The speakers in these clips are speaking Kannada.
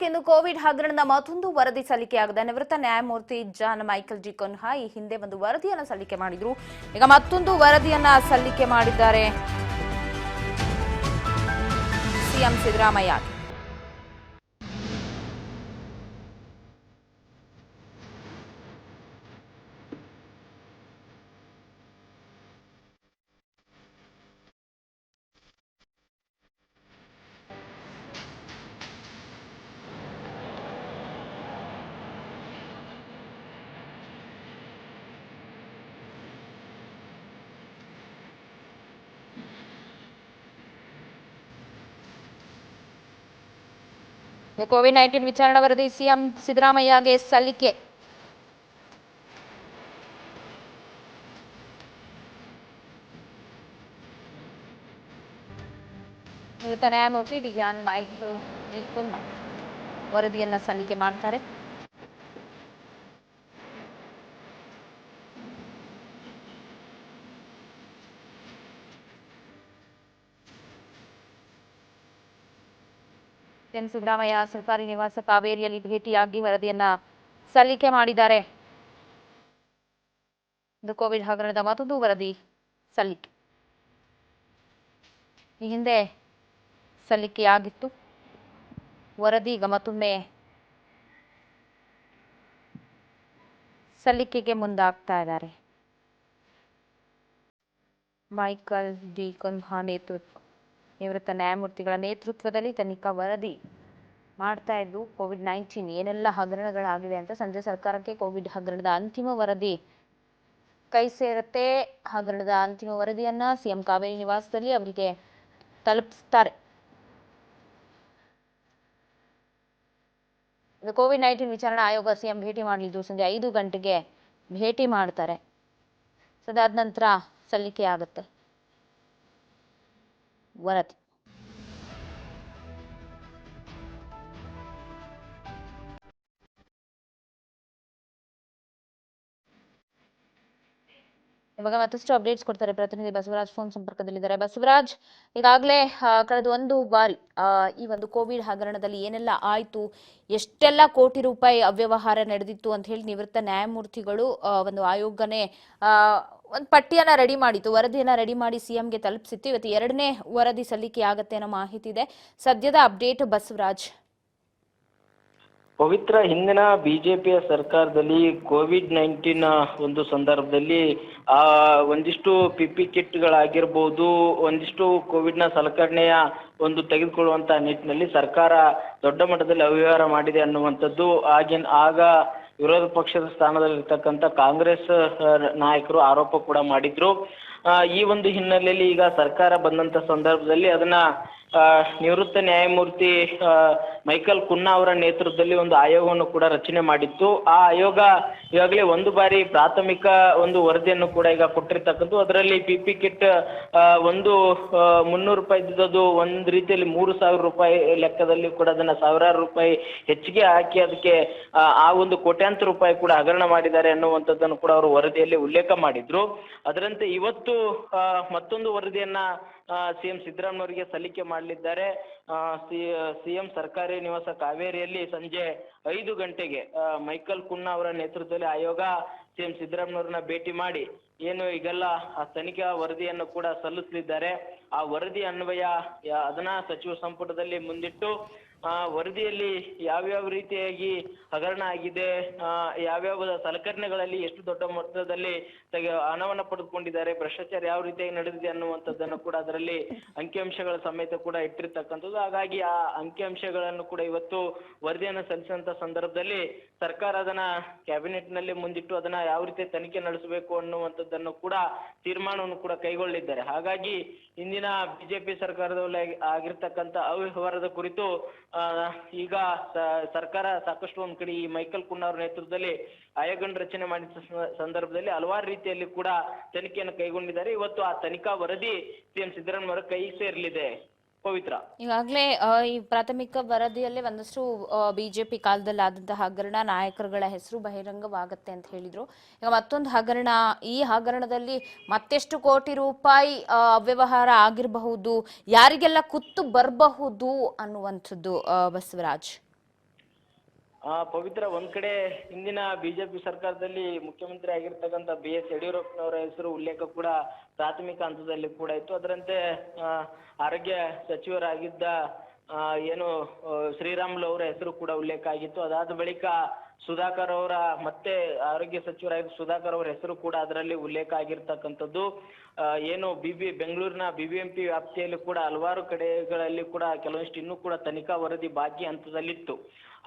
ಇಂದು ಕೋವಿಡ್ ಹಗರಣದ ಮತ್ತೊಂದು ವರದಿ ಸಲ್ಲಿಕೆಯಾಗಿದೆ. ನಿವೃತ್ತ ನ್ಯಾಯಮೂರ್ತಿ ಜಾನ್ ಮೈಕಲ್ ಜಿ ಕುನ್ಹಾ ಈ ಹಿಂದೆ ಒಂದು ವರದಿಯನ್ನು ಸಲ್ಲಿಕೆ ಮಾಡಿದ್ರು. ಈಗ ಮತ್ತೊಂದು ವರದಿಯನ್ನ ಸಲ್ಲಿಕೆ ಮಾಡಿದ್ದಾರೆ ಸಿಎಂ ಸಿದ್ದರಾಮಯ್ಯ. ಕೋವಿಡ್-19 ವಿಚಾರಣಾ ವರದಿ ಸಿಎಂ ಸಿದ್ದರಾಮಯ್ಯಗೆ ಸಲ್ಲಿಕೆ. ನಿವೃತ್ತ ನ್ಯಾಯಮೂರ್ತಿ ಜಾನ್ ಮೈಕಲ್ ಜಿ ಕುನ್ಹಾ ವರದಿಯನ್ನ ಸಲ್ಲಿಕೆ ಮಾಡ್ತಾರೆ. ಸಿಎಂ ಸಿದ್ದರಾಮಯ್ಯ ಸರ್ಕಾರಿ ನಿವಾಸ ಕಾವೇರಿಯಲ್ಲಿ ಭೇಟಿಯಾಗಿ ವರದಿಯನ್ನ ಸಲ್ಲಿಕೆ ಮಾಡಿದ್ದಾರೆ. ಇದು ಕೋವಿಡ್ ಹಗರಣದ ಮತ್ತೊಂದು ವರದಿ ಸಲ್ಲಿಕೆ. ಈ ಹಿಂದೆ ಸಲ್ಲಿಕೆಯಾಗಿತ್ತು ವರದಿ, ಈಗ ಮತ್ತೊಮ್ಮೆ ಸಲ್ಲಿಕೆಗೆ ಮುಂದಾಗ್ತಾ ಇದ್ದಾರೆ. ಮೈಕಲ್ ಡಿ ಕುನ್ಹಾ ನಿವೃತ್ತ ನ್ಯಾಯಮೂರ್ತಿಗಳ ನೇತೃತ್ವದಲ್ಲಿ ತನಿಖಾ ವರದಿ ಮಾಡ್ತಾ ಇದ್ದು ಕೋವಿಡ್-19 ಏನೆಲ್ಲ ಹಗರಣಗಳಾಗಿವೆ ಅಂತ ಸಂಜೆ ಸರ್ಕಾರಕ್ಕೆ ಕೋವಿಡ್ ಹಗರಣದ ಅಂತಿಮ ವರದಿ ಕೈ ಸೇರುತ್ತೆ. ಹಗರಣದ ಅಂತಿಮ ವರದಿಯನ್ನ ಸಿಎಂ ಕಾವೇರಿ ನಿವಾಸದಲ್ಲಿ ಅವರಿಗೆ ತಲುಪಿಸ್ತಾರೆ. ಕೋವಿಡ್-19 ವಿಚಾರಣಾ ಆಯೋಗ ಸಿಎಂ ಭೇಟಿ ಮಾಡಲಿದ್ದು ಸಂಜೆ 5 ಗಂಟೆಗೆ ಭೇಟಿ ಮಾಡ್ತಾರೆ. ಅದಾದ ನಂತರ ಸಲ್ಲಿಕೆ ಆಗುತ್ತೆ ವರದಿ. ಇವಾಗ ಮತ್ತಷ್ಟು ಅಪ್ಡೇಟ್ಸ್ ಕೊಡ್ತಾರೆ ಪ್ರತಿನಿಧಿ ಬಸವರಾಜ್ ಫೋನ್ ಸಂಪರ್ಕದಲ್ಲಿದ್ದಾರೆ. ಬಸವರಾಜ್, ಈಗಾಗಲೇ ಕಳೆದ ಒಂದು ಬಾರಿ ಈ ಒಂದು ಕೋವಿಡ್ ಹಗರಣದಲ್ಲಿ ಏನೆಲ್ಲ ಆಯ್ತು, ಎಷ್ಟೆಲ್ಲ ಕೋಟಿ ರೂಪಾಯಿ ಅವ್ಯವಹಾರ ನಡೆದಿತ್ತು ಅಂತ ಹೇಳಿ ನಿವೃತ್ತ ನ್ಯಾಯಮೂರ್ತಿಗಳು ಒಂದು ಆಯೋಗನೇ ಒಂದು ಪಟ್ಟಿಯನ್ನ ರೆಡಿ ಮಾಡಿತ್ತು, ವರದಿಯನ್ನ ರೆಡಿ ಮಾಡಿ ಸಿಎಂಗೆ ತಲುಪಿಸಿತ್ತು. ಇವತ್ತು ಎರಡನೇ ವರದಿ ಸಲ್ಲಿಕೆ ಆಗತ್ತೆ ಅನ್ನೋ ಮಾಹಿತಿ ಇದೆ. ಸದ್ಯದ ಅಪ್ಡೇಟ್ ಬಸವರಾಜ್. ಪವಿತ್ರ, ಹಿಂದಿನ ಬಿಜೆಪಿಯ ಸರ್ಕಾರದಲ್ಲಿ ಕೋವಿಡ್-19 ಒಂದು ಸಂದರ್ಭದಲ್ಲಿ ಒಂದಿಷ್ಟು ಪಿಪಿ ಕಿಟ್ಗಳಾಗಿರ್ಬೋದು, ಒಂದಿಷ್ಟು ಕೋವಿಡ್ನ ಸಲಕರಣೆಯ ಒಂದು ತೆಗೆದುಕೊಳ್ಳುವಂತಹ ನಿಟ್ಟಿನಲ್ಲಿ ಸರ್ಕಾರ ದೊಡ್ಡ ಮಟ್ಟದಲ್ಲಿ ಅವ್ಯವಹಾರ ಮಾಡಿದೆ ಅನ್ನುವಂಥದ್ದು ಆಗ ವಿರೋಧ ಪಕ್ಷದ ಸ್ಥಾನದಲ್ಲಿರ್ತಕ್ಕಂಥ ಕಾಂಗ್ರೆಸ್ ನಾಯಕರು ಆರೋಪ ಕೂಡ ಮಾಡಿದ್ರು. ಈ ಒಂದು ಹಿನ್ನೆಲೆಯಲ್ಲಿ ಈಗ ಸರ್ಕಾರ ಬಂದಂತ ಸಂದರ್ಭದಲ್ಲಿ ಅದನ್ನ ನಿವೃತ್ತ ನ್ಯಾಯಮೂರ್ತಿ ಮೈಕಲ್ ಕುನ್ನಾ ಅವರ ನೇತೃತ್ವದಲ್ಲಿ ಒಂದು ಆಯೋಗವನ್ನು ಕೂಡ ರಚನೆ ಮಾಡಿತ್ತು. ಆ ಆಯೋಗ ಈಗಾಗಲೇ ಒಂದು ಬಾರಿ ಪ್ರಾಥಮಿಕ ಒಂದು ವರದಿಯನ್ನು ಕೂಡ ಈಗ ಕೊಟ್ಟಿರ್ತಕ್ಕಂಥ, ಅದರಲ್ಲಿ ಪಿಪಿ ಕಿಟ್ ಒಂದು 300 ರೂಪಾಯಿ ಇದ್ದದ್ದು ಒಂದು ರೀತಿಯಲ್ಲಿ 3,000 ರೂಪಾಯಿ ಲೆಕ್ಕದಲ್ಲಿ ಕೂಡ ಅದನ್ನ ಸಾವಿರಾರು ರೂಪಾಯಿ ಹೆಚ್ಚಿಗೆ ಹಾಕಿ ಅದಕ್ಕೆ ಆ ಒಂದು ಕೋಟ್ಯಾಂತರ ರೂಪಾಯಿ ಕೂಡ ಹಗರಣ ಮಾಡಿದ್ದಾರೆ ಅನ್ನುವಂಥದ್ದನ್ನು ಕೂಡ ಅವರು ವರದಿಯಲ್ಲಿ ಉಲ್ಲೇಖ ಮಾಡಿದ್ರು. ಅದರಂತೆ ಇವತ್ತು ಮತ್ತೊಂದು ವರದಿಯನ್ನ ಸಿಎಂ ಸಿದ್ದರಾಮಯ್ಯವರಿಗೆ ಸಲ್ಲಿಕೆ ಮಾಡಲಿದ್ದಾರೆ. ಸಿಎಂ ಸರ್ಕಾರಿ ನಿವಾಸ ಕಾವೇರಿಯಲ್ಲಿ ಸಂಜೆ 5 ಗಂಟೆಗೆ ಮೈಕಲ್ ಕುನ್ನಾ ಅವರ ನೇತೃತ್ವದಲ್ಲಿ ಆಯೋಗ ಸಿಎಂ ಸಿದ್ದರಾಮಯ್ಯವರನ್ನ ಭೇಟಿ ಮಾಡಿ ಏನು ಈಗೆಲ್ಲ ತನಿಖಾ ವರದಿಯನ್ನು ಕೂಡ ಸಲ್ಲಿಸಲಿದ್ದಾರೆ. ಆ ವರದಿ ಅನ್ವಯ ಅದನ್ನ ಸಚಿವ ಸಂಪುಟದಲ್ಲಿ ಮುಂದಿಟ್ಟು ವರದಿಯಲ್ಲಿ ಯಾವ್ಯಾವ ರೀತಿಯಾಗಿ ಹಗರಣ ಆಗಿದೆ, ಯಾವ್ಯಾವ ಸಲಕರಣೆಗಳಲ್ಲಿ ಎಷ್ಟು ದೊಡ್ಡ ಮೊತ್ತದಲ್ಲಿ ಹಣವನ್ನು ಪಡೆದುಕೊಂಡಿದ್ದಾರೆ, ಭ್ರಷ್ಟಾಚಾರ ಯಾವ ರೀತಿಯಾಗಿ ನಡೆದಿದೆ ಅನ್ನುವಂಥದ್ದನ್ನು ಕೂಡ ಅದರಲ್ಲಿ ಅಂಕಿಅಂಶಗಳ ಸಮೇತ ಕೂಡ ಇಟ್ಟಿರ್ತಕ್ಕಂಥದ್ದು. ಹಾಗಾಗಿ ಆ ಅಂಕಿಅಂಶಗಳನ್ನು ಕೂಡ ಇವತ್ತು ವರದಿಯನ್ನು ಸಲ್ಲಿಸಿದಂತ ಸಂದರ್ಭದಲ್ಲಿ ಸರ್ಕಾರ ಅದನ್ನ ಕ್ಯಾಬಿನೆಟ್ ನಲ್ಲಿ ಮುಂದಿಟ್ಟು ಅದನ್ನ ಯಾವ ರೀತಿ ತನಿಖೆ ನಡೆಸಬೇಕು ಅನ್ನುವಂಥದ್ದನ್ನು ಕೂಡ ತೀರ್ಮಾನವನ್ನು ಕೂಡ ಕೈಗೊಳ್ಳಿದ್ದಾರೆ. ಹಾಗಾಗಿ ಇಂದಿನ ಬಿಜೆಪಿ ಸರ್ಕಾರದಲ್ಲಿ ಆಗಿರ್ತಕ್ಕಂಥ ಅವ್ಯವಹಾರದ ಕುರಿತು ಈಗ ಸರ್ಕಾರ ಸಾಕಷ್ಟು ಒಂದ್ ಕಡೆ ಈ ಮೈಕಲ್ ಕುನ್ನಾ ಅವರ ನೇತೃತ್ವದಲ್ಲಿ ಆಯೋಗವನ್ನು ರಚನೆ ಮಾಡಿದ ಸಂದರ್ಭದಲ್ಲಿ ಹಲವಾರು ರೀತಿಯಲ್ಲಿ ಕೂಡ ತನಿಖೆಯನ್ನು ಕೈಗೊಂಡಿದ್ದಾರೆ. ಇವತ್ತು ಆ ತನಿಖಾ ವರದಿ ಸಿಎಂ ಸಿದ್ದರಾಮಯ್ಯ ಅವರ ಕೈ ಸೇರಲಿದೆ. ಪವಿತ್ರ, ಈಗಾಗಲೇ ಈ ಪ್ರಾಥಮಿಕ ವರದಿಯಲ್ಲೇ ಒಂದಷ್ಟು ಬಿಜೆಪಿ ಕಾಲದಲ್ಲಿ ಆದಂತಹ ಹಗರಣ ನಾಯಕರುಗಳ ಹೆಸರು ಬಹಿರಂಗವಾಗತ್ತೆ ಅಂತ ಹೇಳಿದ್ರು. ಈಗ ಮತ್ತೊಂದು ಹಗರಣ, ಈ ಹಗರಣದಲ್ಲಿ ಮತ್ತೆಷ್ಟು ಕೋಟಿ ರೂಪಾಯಿ ಅವ್ಯವಹಾರ ಆಗಿರಬಹುದು, ಯಾರಿಗೆಲ್ಲ ಕುತ್ತು ಬರಬಹುದು ಅನ್ನುವಂಥದ್ದು ಬಸವರಾಜ್. ಪವಿತ್ರ, ಒಂದ್ ಕಡೆ ಹಿಂದಿನ ಬಿಜೆಪಿ ಸರ್ಕಾರದಲ್ಲಿ ಮುಖ್ಯಮಂತ್ರಿ ಆಗಿರ್ತಕ್ಕಂಥ BS ಯಡಿಯೂರಪ್ಪನವರ ಹೆಸರು ಉಲ್ಲೇಖ ಕೂಡ ಪ್ರಾಥಮಿಕ ಹಂತದಲ್ಲಿ ಕೂಡ ಇತ್ತು. ಅದರಂತೆ ಆರೋಗ್ಯ ಸಚಿವರಾಗಿದ್ದ ಏನು ಶ್ರೀರಾಮುಲು ಅವರ ಹೆಸರು ಕೂಡ ಉಲ್ಲೇಖ ಆಗಿತ್ತು. ಅದಾದ ಬಳಿಕ ಸುಧಾಕರ್ ಅವರ ಮತ್ತೆ ಆರೋಗ್ಯ ಸಚಿವರಾಗಿದ್ದ ಸುಧಾಕರ್ ಅವರ ಹೆಸರು ಕೂಡ ಅದರಲ್ಲಿ ಉಲ್ಲೇಖ ಆಗಿರ್ತಕ್ಕಂಥದ್ದು. ಏನು ಬೆಂಗಳೂರಿನ BBMP ವ್ಯಾಪ್ತಿಯಲ್ಲಿ ಕೂಡ ಹಲವಾರು ಕಡೆಗಳಲ್ಲಿ ಕೂಡ ಕೆಲವೊಂದಿಷ್ಟು ಇನ್ನೂ ಕೂಡ ತನಿಖಾ ವರದಿ ಬಾಕಿ ಹಂತದಲ್ಲಿತ್ತು.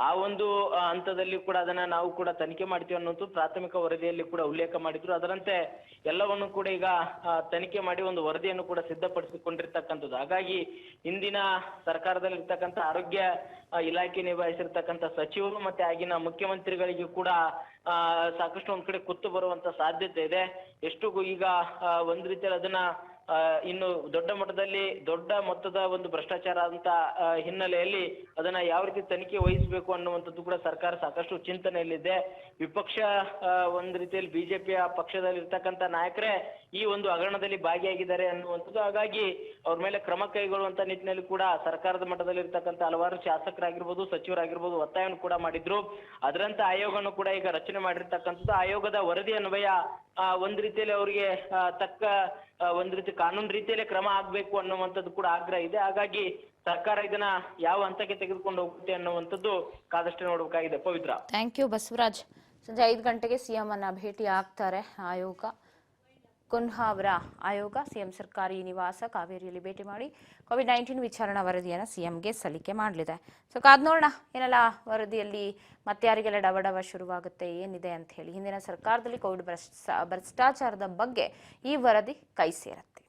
ಆ ಒಂದು ಹಂತದಲ್ಲಿ ಕೂಡ ಅದನ್ನ ನಾವು ಕೂಡ ತನಿಖೆ ಮಾಡ್ತೀವಿ ಅನ್ನೋದು ಪ್ರಾಥಮಿಕ ವರದಿಯಲ್ಲಿ ಕೂಡ ಉಲ್ಲೇಖ ಮಾಡಿದ್ರು. ಅದರಂತೆ ಎಲ್ಲವನ್ನು ಕೂಡ ಈಗ ತನಿಖೆ ಮಾಡಿ ಒಂದು ವರದಿಯನ್ನು ಕೂಡ ಸಿದ್ಧಪಡಿಸಿಕೊಂಡಿರ್ತಕ್ಕಂಥದ್ದು. ಹಾಗಾಗಿ ಇಂದಿನ ಸರ್ಕಾರದಲ್ಲಿ ಇರ್ತಕ್ಕಂಥ ಆರೋಗ್ಯ ಇಲಾಖೆ ನಿಭಾಯಿಸಿರ್ತಕ್ಕಂಥ ಸಚಿವರು ಮತ್ತೆ ಆಗಿನ ಮುಖ್ಯಮಂತ್ರಿಗಳಿಗೂ ಕೂಡ ಸಾಕಷ್ಟು ಒಂದ್ ಕಡೆ ಕುತ್ತು ಬರುವಂತ ಸಾಧ್ಯತೆ ಇದೆ. ಎಷ್ಟು ಈಗ ಒಂದ್ ರೀತಿಯಲ್ಲಿ ಅದನ್ನ ಇನ್ನು ದೊಡ್ಡ ಮೊತ್ತದ ಒಂದು ಭ್ರಷ್ಟಾಚಾರ ಅಂತ ಹಿನ್ನೆಲೆಯಲ್ಲಿ ಅದನ್ನ ಯಾವ ರೀತಿ ತನಿಖೆ ವಹಿಸಬೇಕು ಅನ್ನುವಂಥದ್ದು ಕೂಡ ಸರ್ಕಾರ ಸಾಕಷ್ಟು ಚಿಂತನೆಯಲ್ಲಿದೆ. ವಿಪಕ್ಷ ಒಂದ್ ರೀತಿಯಲ್ಲಿ ಬಿಜೆಪಿಯ ಪಕ್ಷದಲ್ಲಿ ಇರ್ತಕ್ಕಂಥ ನಾಯಕರೇ ಈ ಒಂದು ಹಗರಣದಲ್ಲಿ ಭಾಗಿಯಾಗಿದ್ದಾರೆ ಅನ್ನುವಂಥದ್ದು. ಹಾಗಾಗಿ ಅವ್ರ ಮೇಲೆ ಕ್ರಮ ಕೈಗೊಳ್ಳುವಂತ ನಿಟ್ಟಿನಲ್ಲಿ ಕೂಡ ಸರ್ಕಾರದ ಮಟ್ಟದಲ್ಲಿ ಇರ್ತಕ್ಕಂಥ ಹಲವಾರು ಶಾಸಕರಾಗಿರ್ಬೋದು, ಸಚಿವರಾಗಿರ್ಬೋದು ಒತ್ತಾಯವನ್ನು ಕೂಡ ಮಾಡಿದ್ರು. ಅದರಂತೆ ಆಯೋಗವನ್ನು ಕೂಡ ಈಗ ರಚನೆ ಮಾಡಿರ್ತಕ್ಕಂಥದ್ದು. ಆಯೋಗದ ವರದಿ ಅನ್ವಯ ಒಂದ್ ರೀತಿಯಲ್ಲಿ ಅವರಿಗೆ ತಕ್ಕ ಒಂದ್ ರೀತಿ ಕಾನೂನು ರೀತಿಯಲ್ಲೇ ಕ್ರಮ ಆಗ್ಬೇಕು ಅನ್ನುವಂಥದ್ದು ಕೂಡ ಆಗ್ರಹ ಇದೆ. ಹಾಗಾಗಿ ಸರ್ಕಾರ ಇದನ್ನ ಯಾವ ಹಂತಕ್ಕೆ ತೆಗೆದುಕೊಂಡು ಹೋಗುತ್ತೆ ಅನ್ನುವಂಥದ್ದು ಕಾದಷ್ಟೇ ನೋಡಬೇಕಾಗಿದೆ. ಪವಿತ್ರ. Thank you Basavaraj. ಸಂಜೆ 5 ಗಂಟೆಗೆ ಸಿಎಂ ಅನ್ನ ಭೇಟಿ ಆಗ್ತಾರೆ ಆಯೋಗ. ಕುನ್ಹಾ ಅವರ ಆಯೋಗ ಸಿಎಂ ಸರ್ಕಾರಿ ನಿವಾಸ ಕಾವೇರಿಯಲ್ಲಿ ಭೇಟಿ ಮಾಡಿ COVID-19 ವಿಚಾರಣಾ ವರದಿಯನ್ನು ಸಿಎಂಗೆ ಸಲ್ಲಿಕೆ ಮಾಡಲಿದೆ. ಸೊ ಕಾದ್ ನೋಡೋಣ ಏನೆಲ್ಲ ವರದಿಯಲ್ಲಿ ಮತ್ತೆ ಯಾರಿಗೆಲ್ಲ ಡವಡವ ಶುರುವಾಗುತ್ತೆ, ಏನಿದೆ ಅಂತ ಹೇಳಿ. ಹಿಂದಿನ ಸರ್ಕಾರದಲ್ಲಿ ಕೋವಿಡ್ ಭ್ರಷ್ಟಾಚಾರದ ಬಗ್ಗೆ ಈ ವರದಿ ಕೈ ಸೇರುತ್ತೆ.